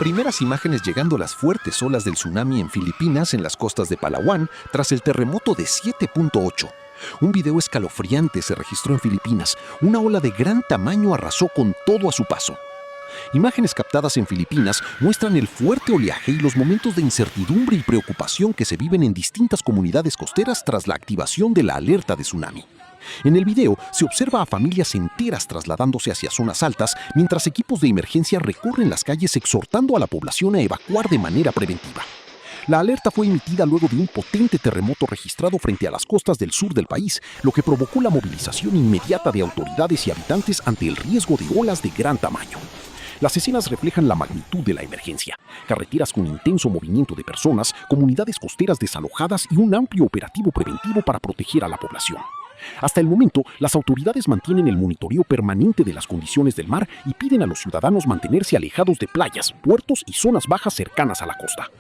Primeras imágenes llegando a las fuertes olas del tsunami en Filipinas en las costas de Palawan tras el terremoto de 7.8. Un video escalofriante se registró en Filipinas. Una ola de gran tamaño arrasó con todo a su paso. Imágenes captadas en Filipinas muestran el fuerte oleaje y los momentos de incertidumbre y preocupación que se viven en distintas comunidades costeras tras la activación de la alerta de tsunami. En el video se observa a familias enteras trasladándose hacia zonas altas mientras equipos de emergencia recorren las calles exhortando a la población a evacuar de manera preventiva. La alerta fue emitida luego de un potente terremoto registrado frente a las costas del sur del país, lo que provocó la movilización inmediata de autoridades y habitantes ante el riesgo de olas de gran tamaño. Las escenas reflejan la magnitud de la emergencia. Carreteras con intenso movimiento de personas, comunidades costeras desalojadas y un amplio operativo preventivo para proteger a la población. Hasta el momento, las autoridades mantienen el monitoreo permanente de las condiciones del mar y piden a los ciudadanos mantenerse alejados de playas, puertos y zonas bajas cercanas a la costa.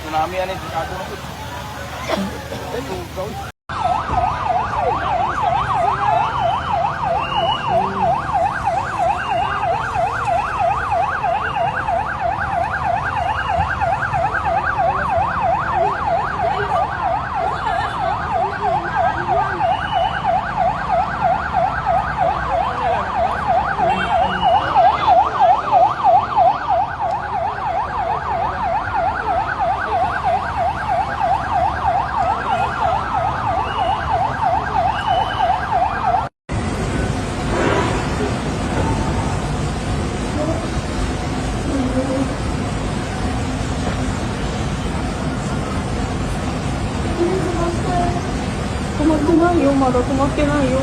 Tsunami yan eh, delikado na po.まだ止まってないよ。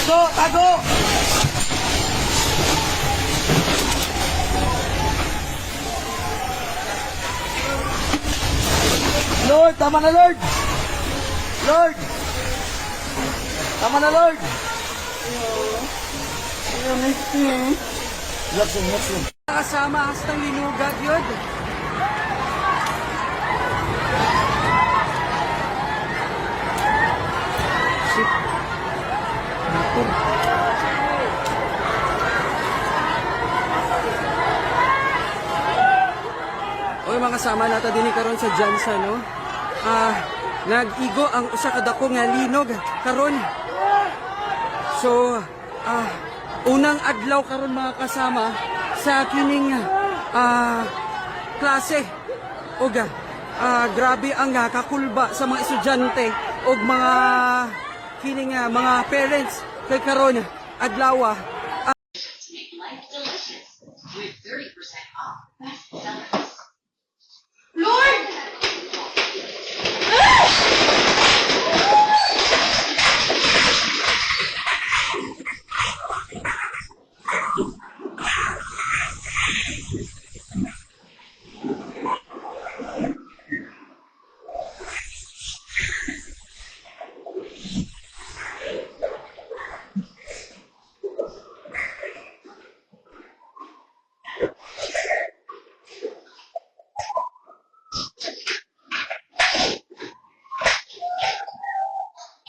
Tago! Tago! Lord, tama na Lord! Lord! Tama na Lord! Kasama hastang linugad yun. Oy mga kasama nato dinhi karon sa Jansa no. Nag-igo ang usa ka dako nga linog karon. So unang adlaw karon mga kasama sa kining klase. Og grabe ang kakulba sa mga estudyante og mga kining mga parents kay karon adlaw Make life delicious with 30% off best-selling